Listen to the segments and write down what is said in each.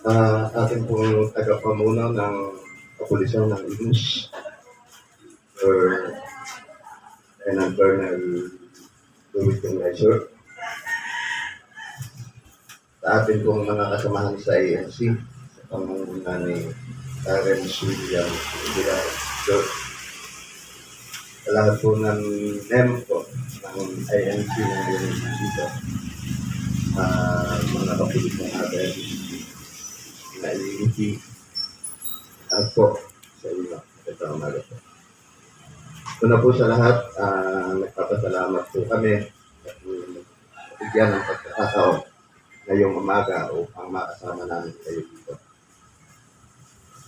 Atin pong tagapamuno ng kapulisan ng Imus, Sir Lieutenant Colonel Louis Leisure. Sa atin pong mga kasamahan sa ANC, sa pamumuno ni Karen William Sir, sa lahat po ng NEMCO ng ANC na ngayon dito, mga kapulisan natin na iliniti at po sa inyo. Ito ang umaga po. Una po sa lahat, nagpapasalamat po kami at bigyan ng pagkakataon ngayong umaga upang makasama namin kayo dito.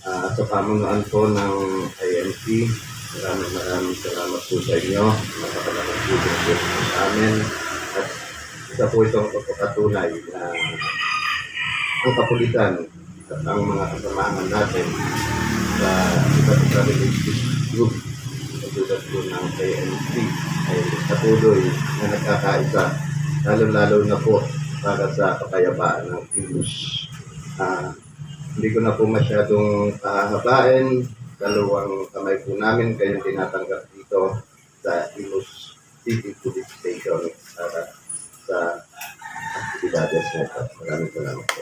Sa pamunuan po ng ANC, maraming salamat po sa inyo. Napakalaking tulong po sa amin. At isa po itong pagpapatunay na ang kapulisan at ang mga kasamahan natin sa iba't ibang religious group katulad po ng ANC ay patuloy na nagkakaisa, lalo-lalo na po para sa kapayapaan ng Imus. Hindi ko na po masyadong pahahabain. Dalawang kamay po namin kayong tinatanggap dito sa Imus City Police Station para sa aktibidades na ito. Maraming salamat po.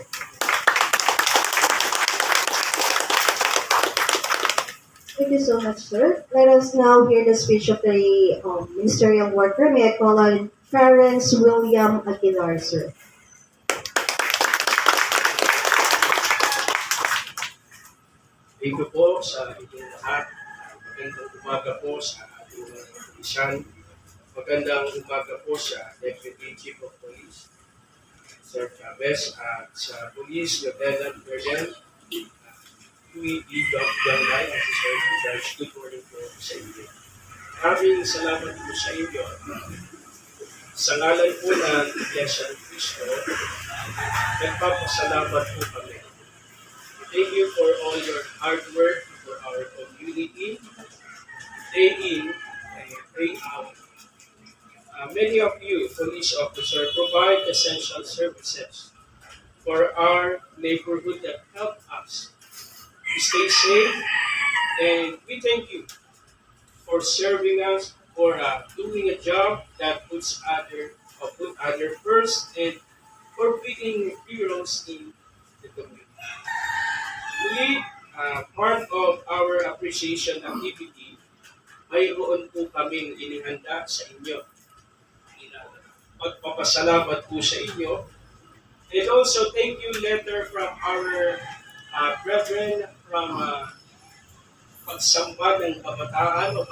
Thank you so much, sir. Let us now hear the speech of the ministerial worker. May I call on Clarence William Aguilar, sir. Thank you po sa inyong lahat. Magandang umaga po sa ating mga kapulisan. Magandang umaga po sa Deputy Chief of Police, Sir Chavez, at sa Police Lieutenant Colonel Louis E. Ganglay at si Sir Charge. Good morning po sa inyo. Maraming salamat po sa inyo. Sa ngalan po ng Iglesia ni Cristo, nagpapasalamat po kami. Thank you for all your hard work for our community, day in and day out. Many of you, police officers, provide essential services for our neighborhood that help us to stay safe, and we thank you for serving us, for doing a job that put other first, and for being heroes in the community. We, part of our appreciation activity, mayroon po kaming inihanda sa inyo. Magpapasalamat po sa inyo. And also, thank you letter from our brethren from Pagsamba ng Kabataan o